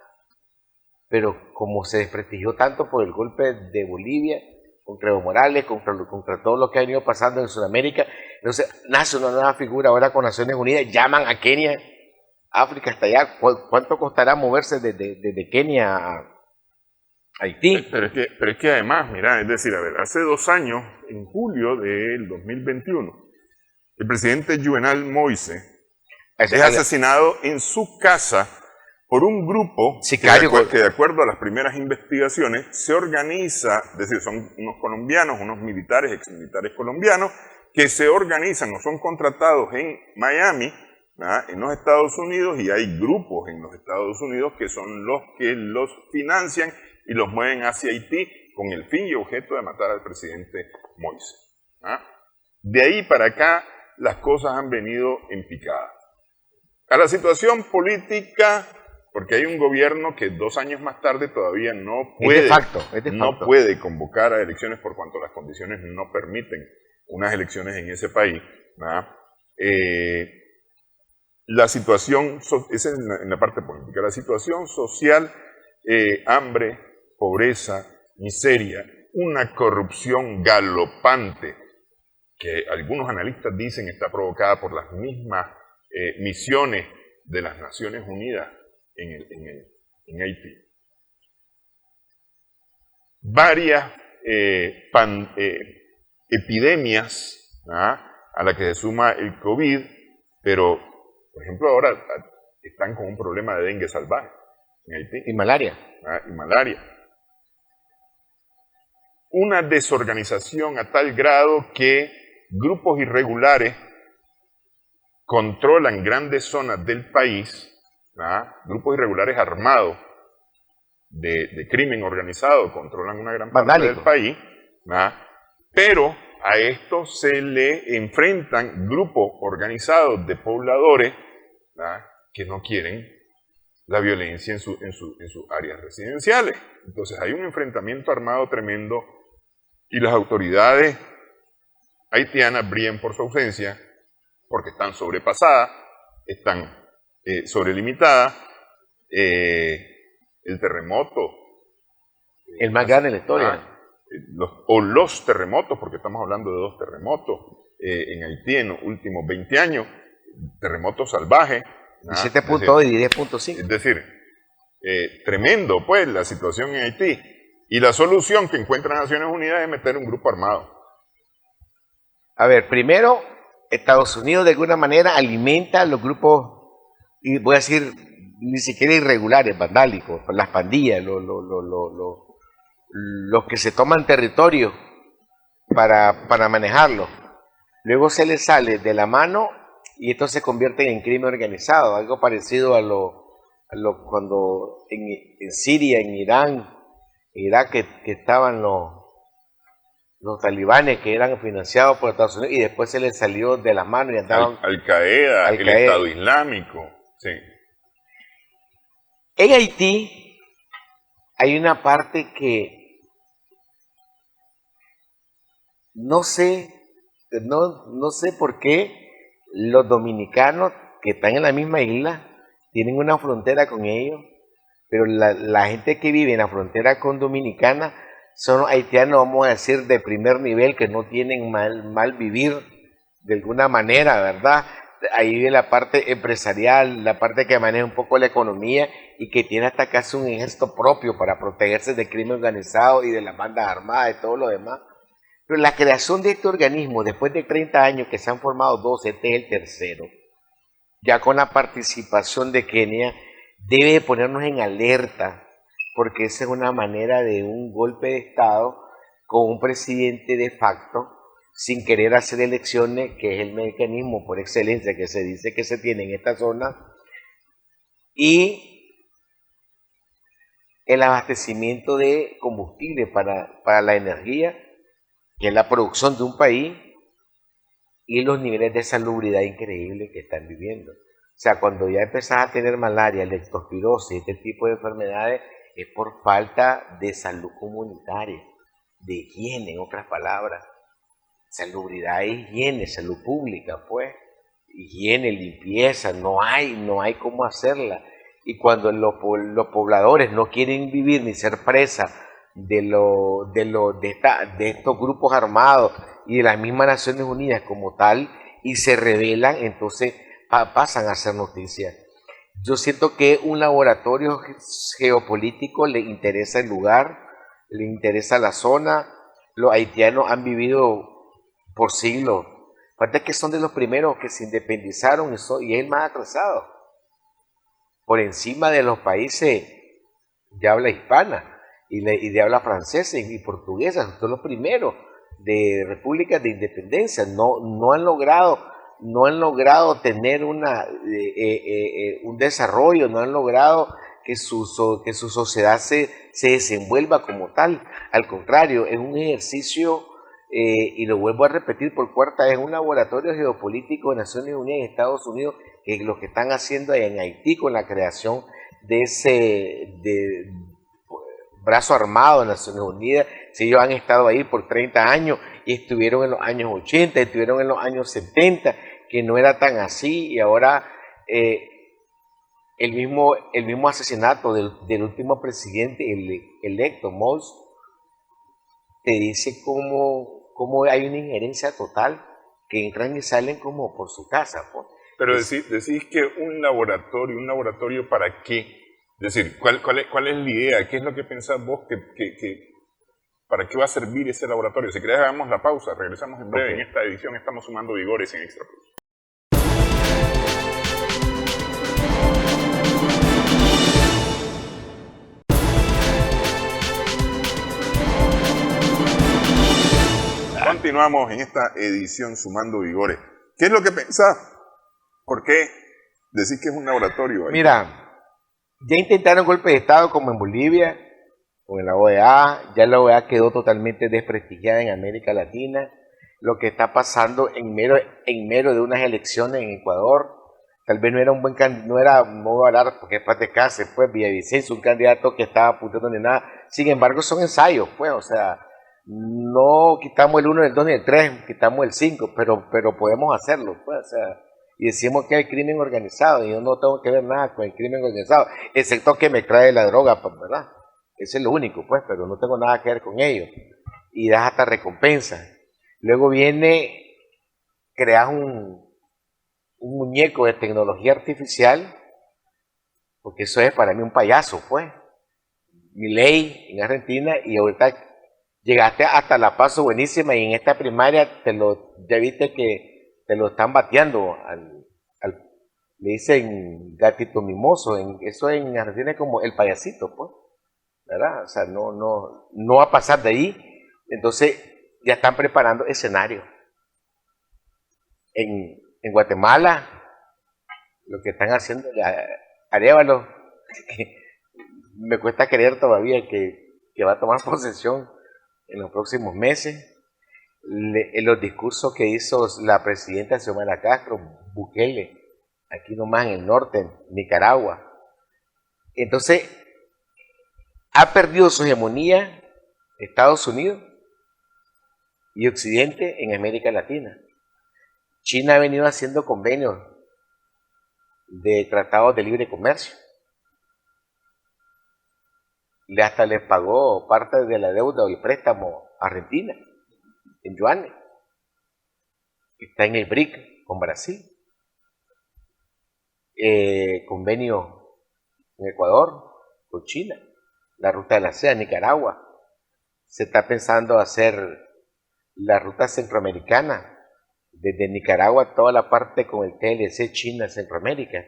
pero como se desprestigió tanto por el golpe de Bolivia, contra Evo Morales, contra todo lo que ha venido pasando en Sudamérica. Entonces nace una nueva figura ahora con Naciones Unidas, llaman a Kenia, África hasta allá. ¿Cuánto costará moverse desde Kenia a Haití? Pero es que además, mira, es decir, a ver, hace 2 años, en julio del 2021, el presidente Juvenal Moise es asesinado en su casa por un grupo que de acuerdo a las primeras investigaciones se organiza, es decir, son unos colombianos, unos militares, exmilitares colombianos, que se organizan o son contratados en Miami, ¿verdad?, en los Estados Unidos, y hay grupos en los Estados Unidos que son los que los financian y los mueven hacia Haití con el fin y objeto de matar al presidente Moise. ¿Ah? De ahí para acá las cosas han venido en picada. A la situación política, porque hay un gobierno que 2 años más tarde todavía no puede convocar a elecciones por cuanto las condiciones no permiten unas elecciones en ese país, ¿verdad? la situación, esa es en la parte política, la situación social, hambre, pobreza, miseria, una corrupción galopante que algunos analistas dicen está provocada por las mismas misiones de las Naciones Unidas en Haití. Varias epidemias a la que se suma el COVID, pero, por ejemplo, ahora están con un problema de dengue salvaje en Haití. Y malaria. Y malaria. Una desorganización a tal grado que grupos irregulares controlan grandes zonas del país, grupos irregulares armados de crimen organizado controlan una gran parte del país, pero a esto se le enfrentan grupos organizados de pobladores que no quieren la violencia en sus áreas residenciales. Entonces hay un enfrentamiento armado tremendo y las autoridades haitianas brillan por su ausencia porque están sobrepasadas, están sobrelimitadas. El terremoto. El más grande de la historia. Los terremotos, porque estamos hablando de 2 terremotos en Haití en los últimos 20 años, terremotos salvajes. 17.2 y 10.5. Es decir, tremendo pues la situación en Haití. Y la solución que encuentra Naciones Unidas es meter un grupo armado. A ver, primero, Estados Unidos de alguna manera alimenta a los grupos, y voy a decir, ni siquiera irregulares, vandálicos, las pandillas, los que se toman territorio para manejarlo. Luego se les sale de la mano y esto se convierte en crimen organizado, algo parecido a lo cuando en Siria, en Irán, Irak, que estaban los talibanes que eran financiados por Estados Unidos y después se les salió de las manos y andaban... Al-Qaeda, el Estado Islámico, sí. En Haití hay una parte que no sé por qué los dominicanos que están en la misma isla tienen una frontera con ellos, pero la gente que vive en la frontera con Dominicana son haitianos, vamos a decir, de primer nivel, que no tienen mal vivir de alguna manera, ¿verdad? Ahí vive la parte empresarial, la parte que maneja un poco la economía y que tiene hasta casi un ejército propio para protegerse del crimen organizado y de las bandas armadas y todo lo demás. Pero la creación de este organismo, después de 30 años que se han formado 2, este es el tercero, ya con la participación de Kenia, debe ponernos en alerta, porque esa es una manera de un golpe de Estado con un presidente de facto, sin querer hacer elecciones, que es el mecanismo por excelencia que se dice que se tiene en esta zona, y el abastecimiento de combustible para la energía, que es la producción de un país, y los niveles de salubridad increíbles que están viviendo. O sea, cuando ya empezás a tener malaria, leptospirosis, este tipo de enfermedades, es por falta de salud comunitaria, de higiene, en otras palabras. Salubridad e higiene, salud pública, pues. Higiene, limpieza, no hay cómo hacerla. Y cuando los pobladores no quieren vivir ni ser presa de estos grupos armados y de las mismas Naciones Unidas como tal, y se rebelan, entonces pasan a ser noticias. Yo siento que un laboratorio geopolítico le interesa el lugar, le interesa la zona. Los haitianos han vivido por siglos. Aparte que son de los primeros que se independizaron y es el más atrasado. Por encima de los países de habla hispana y de habla francesa y portuguesa, son los primeros de repúblicas de independencia. No han logrado tener un desarrollo, no han logrado que su sociedad se desenvuelva como tal. Al contrario, es un ejercicio, y lo vuelvo a repetir por cuarta vez, un laboratorio geopolítico de Naciones Unidas y Estados Unidos, que es lo que están haciendo en Haití con la creación de ese brazo armado de Naciones Unidas. Si ellos han estado ahí por 30 años y estuvieron en los años 80, estuvieron en los años 70, que no era tan así, y ahora eh, el mismo asesinato del último presidente electo, Mos, te dice cómo hay una injerencia total, que entran y salen como por su casa. Pues. Pero decís que un laboratorio ¿para qué? Es decir, ¿cuál es la idea? ¿Qué es lo que pensás vos para qué va a servir ese laboratorio? Si querés hagamos la pausa, regresamos en breve. Okay. En esta edición estamos sumando vigores en Extra Plus. Continuamos en esta edición Sumando Vigores. ¿Qué es lo que pensás? ¿Por qué decís que es un laboratorio ahí? Mira, ya intentaron golpe de Estado como en Bolivia, o en la OEA, ya la OEA quedó totalmente desprestigiada en América Latina. Lo que está pasando en mero de unas elecciones en Ecuador, tal vez no era un buen candidato, no voy a hablar porque es paz de casa, pues Villavicencio, un candidato que estaba apuntando ni nada. Sin embargo, son ensayos, pues, o sea, no quitamos el 1, el 2 ni el 3, quitamos el 5, pero podemos hacerlo, pues, o sea, y decimos que hay crimen organizado, y yo no tengo que ver nada con el crimen organizado, excepto que me trae la droga, pues, ¿verdad? Ese es lo único, pues, pero no tengo nada que ver con ello, y das hasta recompensa. Luego viene, creas un muñeco de tecnología artificial, porque eso es para mí un payaso, pues. Milei en Argentina, y ahorita llegaste hasta La Paso buenísima, y en esta primaria ya viste que te lo están bateando, le dicen gatito mimoso, eso en Argentina es como el payasito, pues, ¿verdad? O sea, no va a pasar de ahí. Entonces ya están preparando escenario. En Guatemala, lo que están haciendo, Arévalo, me cuesta creer todavía que va a tomar posesión en los próximos meses. En los discursos que hizo la presidenta Xiomara Castro, Bukele, aquí nomás en el norte, en Nicaragua. Entonces, ha perdido su hegemonía Estados Unidos y Occidente en América Latina. China ha venido haciendo convenios de tratados de libre comercio. Hasta les pagó parte de la deuda o el préstamo a Argentina, en yuanes. Está en el BRIC con Brasil. Convenio en Ecuador con China. La ruta de la seda, Nicaragua. Se está pensando hacer la ruta centroamericana, desde Nicaragua toda la parte con el TLC China, Centroamérica.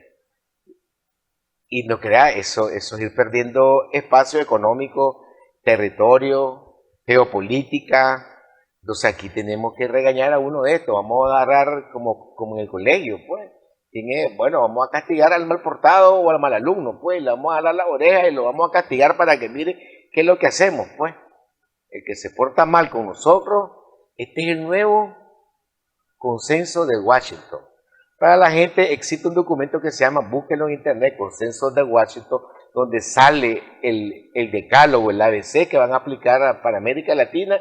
Y no crea, eso es ir perdiendo espacio económico, territorio, geopolítica. Entonces aquí tenemos que regañar a uno de estos. Vamos a agarrar como en el colegio, pues. Bueno, vamos a castigar al mal portado o al mal alumno, pues. Le vamos a dar la oreja y lo vamos a castigar para que mire qué es lo que hacemos, pues. El que se porta mal con nosotros, este es el nuevo consenso de Washington. Para la gente existe un documento que se llama, búsquenlo en internet, Consenso de Washington, donde sale el decálogo, el ABC que van a aplicar para América Latina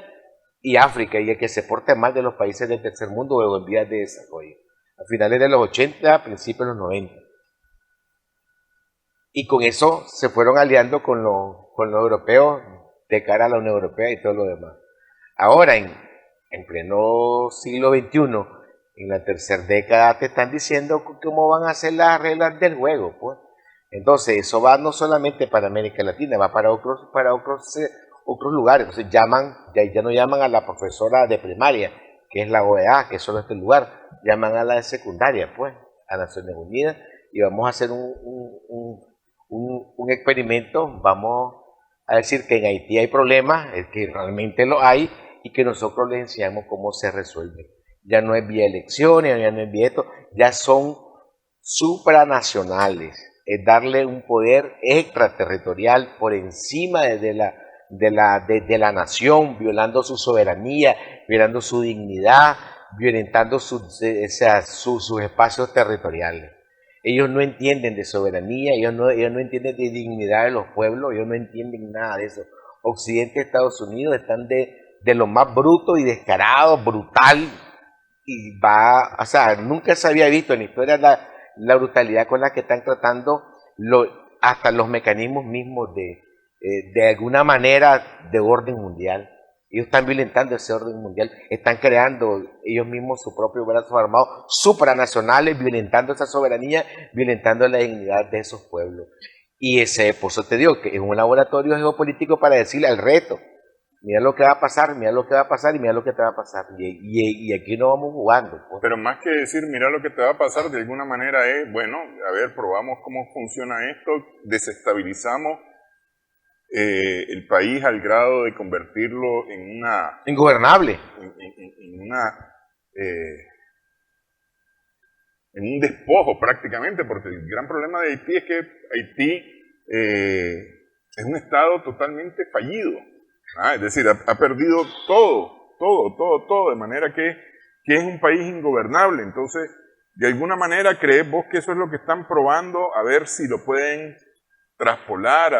y África, y el que se porte mal de los países del tercer mundo o en vías de desarrollo, a finales de los 80, a principios de los 90. Y con eso se fueron aliando con los europeos de cara a la Unión Europea y todo lo demás. Ahora, en pleno siglo XXI, en la tercera década, te están diciendo cómo van a ser las reglas del juego, pues. Entonces, eso va no solamente para América Latina, va para otros lugares. Entonces, ya no llaman a la profesora de primaria, que es la OEA, que es solo este lugar, llaman a la de secundaria, pues, a Naciones Unidas, y vamos a hacer un experimento. Vamos a decir que en Haití hay problemas, que realmente lo hay, y que nosotros les enseñamos cómo se resuelve. Ya no es vía elecciones, ya no es vía esto, ya son supranacionales. Es darle un poder extraterritorial por encima de la nación, violando su soberanía, violando su dignidad, violentando sus espacios territoriales. Ellos no entienden de soberanía, ellos no entienden de dignidad de los pueblos, ellos no entienden nada de eso. Occidente y Estados Unidos están de lo más bruto y descarado, brutal, y o sea, nunca se había visto en la historia la brutalidad con la que están tratando hasta los mecanismos mismos de alguna manera de orden mundial. Ellos están violentando ese orden mundial, están creando ellos mismos sus propios brazos armados supranacionales, violentando esa soberanía, violentando la dignidad de esos pueblos. Y por eso te digo que es un laboratorio geopolítico para decirle al resto, mira lo que va a pasar, mira lo que va a pasar y mira lo que te va a pasar. Y aquí no vamos jugando. Pues. Pero más que decir, mira lo que te va a pasar, de alguna manera es, bueno, a ver, probamos cómo funciona esto, desestabilizamos el país al grado de convertirlo en una... Ingobernable. En un despojo prácticamente, porque el gran problema de Haití es que Haití es un estado totalmente fallido. Es decir, ha perdido todo, de manera que es un país ingobernable. Entonces, de alguna manera, ¿crees vos que eso es lo que están probando? A ver si lo pueden traspolar,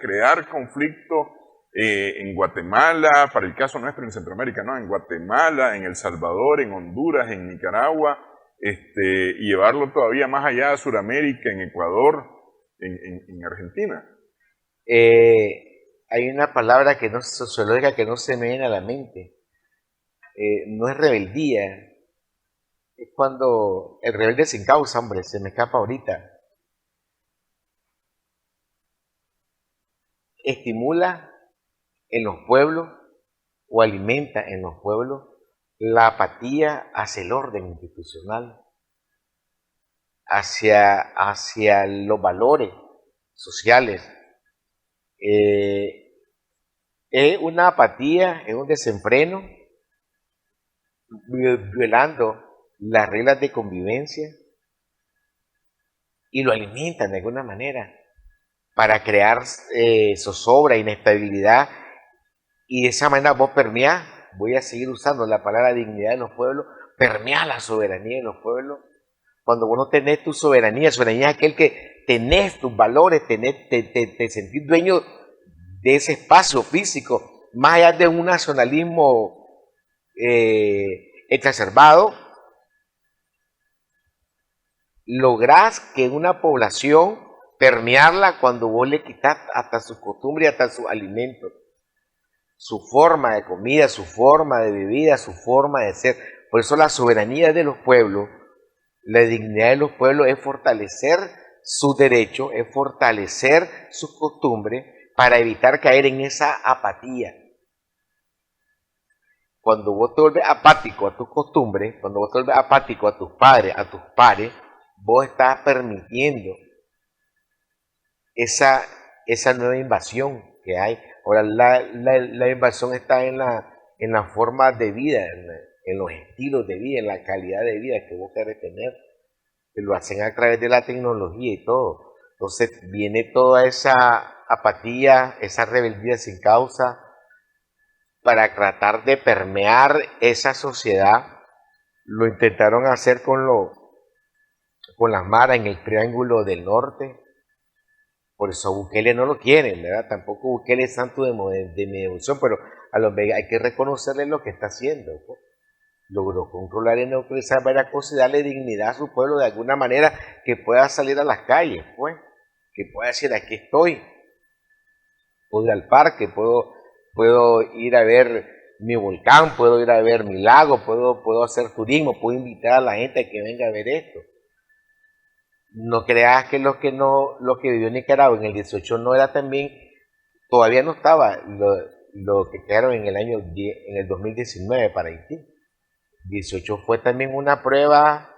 crear conflicto en Guatemala, para el caso nuestro en Centroamérica, ¿no? En Guatemala, en El Salvador, en Honduras, en Nicaragua, y llevarlo todavía más allá a Sudamérica, en Ecuador, en Argentina. Hay una palabra que no sociológica que no se me viene a la mente. No es rebeldía, es cuando el rebelde sin causa, hombre, se me escapa ahorita. Estimula en los pueblos o alimenta en los pueblos la apatía hacia el orden institucional, hacia los valores sociales. Es una apatía, es un desenfreno, violando las reglas de convivencia y lo alimentan de alguna manera para crear zozobra, inestabilidad, y de esa manera vos permeás, voy a seguir usando la palabra dignidad de los pueblos, permeás la soberanía de los pueblos. Cuando vos no tenés tu soberanía es aquel que tenés tus valores, te sentís dueño de ese espacio físico, más allá de un nacionalismo exacerbado, lográs que una población permearla cuando vos le quitas hasta su costumbre y hasta sus alimentos, su forma de comida, su forma de bebida, su forma de ser. Por eso la soberanía de los pueblos, la dignidad de los pueblos es fortalecer sus derechos, es fortalecer sus costumbres para evitar caer en esa apatía. Cuando vos te vuelves apático a tus costumbres, cuando vos te vuelves apático a tus padres, a tus pares, vos estás permitiendo esa nueva invasión que hay. Ahora la invasión está en la forma de vida, en los estilos de vida, en la calidad de vida que vos querés tener, que lo hacen a través de la tecnología y todo. Entonces viene toda esa apatía, esa rebeldía sin causa, para tratar de permear esa sociedad. Lo intentaron hacer con las maras en el Triángulo del Norte. Por eso Bukele no lo quieren, ¿verdad? Tampoco Bukele es santo de mi devoción, pero a los veganos hay que reconocerle lo que está haciendo, pues. Logró controlar y neutralizar varias cosas y darle dignidad a su pueblo de alguna manera, que pueda salir a las calles, pues, que pueda decir, aquí estoy, puedo ir al parque, puedo ir a ver mi volcán, puedo ir a ver mi lago, puedo hacer turismo, puedo invitar a la gente a que venga a ver esto. No creas que lo que vivió Nicaragua en el 18 no era también, todavía no estaba lo que quedaron en el 2019 para Haití. 18 fue también una prueba,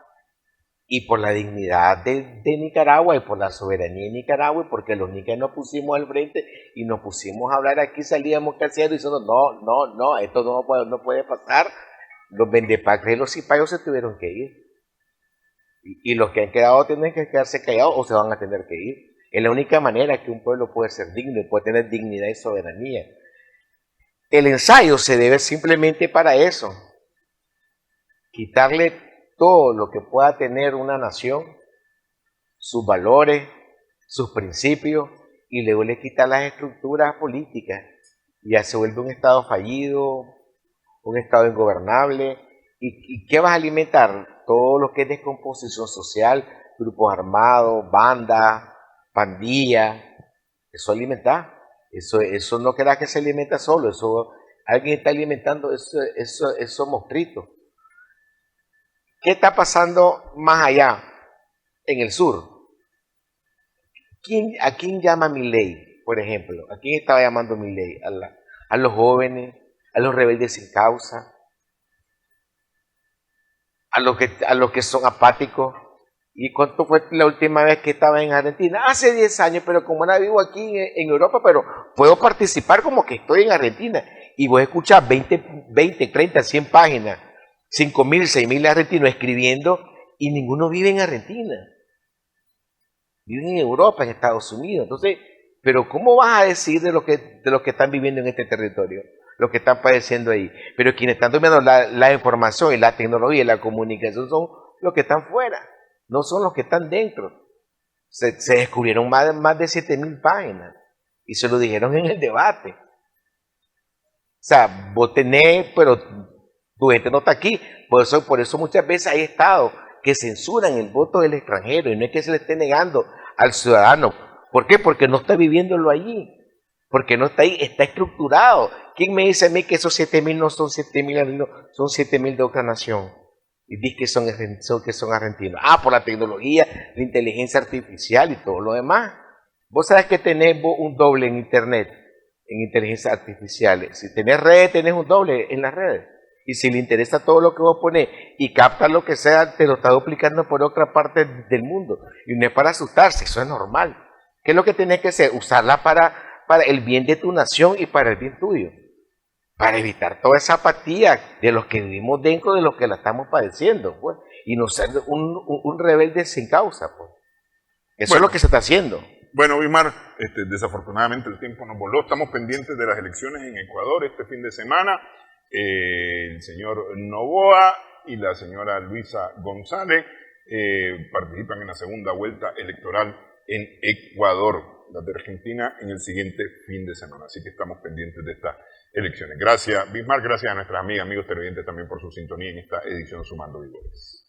y por la dignidad de Nicaragua y por la soberanía de Nicaragua, y porque los nicaragüenses nos pusimos al frente y nos pusimos a hablar aquí, salíamos casi diciendo no, esto no puede pasar. Los vendepatria y los cipayos se tuvieron que ir. Y los que han quedado tienen que quedarse callados o se van a tener que ir. Es la única manera que un pueblo puede ser digno y puede tener dignidad y soberanía. El ensayo se debe simplemente para eso. Quitarle todo lo que pueda tener una nación, sus valores, sus principios, y luego le quitar las estructuras políticas. Ya se vuelve un Estado fallido, un Estado ingobernable. ¿Y qué vas a alimentar? Todo lo que es descomposición social, grupos armados, bandas, pandillas. Eso alimenta. Eso no creas que se alimenta solo, eso alguien está alimentando esos monstruitos. ¿Qué está pasando más allá, en el sur? ¿A quién llama Milei, por ejemplo? ¿A quién estaba llamando Milei? A los jóvenes, a los rebeldes sin causa, a los que son apáticos. ¿Y cuánto fue la última vez que estaba en Argentina? Hace 10 años, pero como ahora vivo aquí en Europa, pero puedo participar como que estoy en Argentina. Y voy a escuchar 20, 30, 100 páginas, 5.000, 6.000 argentinos escribiendo, y ninguno vive en Argentina. Viven en Europa, en Estados Unidos. Entonces, pero ¿cómo vas a decir de lo que están viviendo en este territorio? Lo que están padeciendo ahí. Pero quienes están tomando la información y la tecnología y la comunicación son los que están fuera. No son los que están dentro. Se descubrieron más de 7.000 páginas y se lo dijeron en el debate. O sea, vos tenés, pero tu gente no está aquí. Por eso muchas veces hay estados que censuran el voto del extranjero y no es que se le esté negando al ciudadano. ¿Por qué? Porque no está viviéndolo allí. Porque no está ahí, está estructurado. ¿Quién me dice a mí que esos 7.000 no son 7.000, son 7.000 de otra nación? Y dice que son argentinos. Por la tecnología, la inteligencia artificial y todo lo demás. Vos sabés que tenés un doble en internet, en inteligencia artificial. Si tenés redes, tenés un doble en las redes. Y si le interesa todo lo que vos ponés y capta lo que sea, te lo está duplicando por otra parte del mundo. Y no es para asustarse, eso es normal. ¿Qué es lo que tenés que hacer? Usarla para el bien de tu nación y para el bien tuyo. Para evitar toda esa apatía de los que vivimos dentro de los que la estamos padeciendo, pues, y no ser un rebelde sin causa, pues. Eso es lo que se está haciendo. Bueno, Bismar, desafortunadamente el tiempo nos voló. Estamos pendientes de las elecciones en Ecuador este fin de semana. El señor Noboa y la señora Luisa González participan en la segunda vuelta electoral en Ecuador, la de Argentina, en el siguiente fin de semana. Así que estamos pendientes de estas elecciones. Gracias, Bismar. Gracias a nuestras amigas, amigos televidentes también por su sintonía en esta edición Sumando Vigores.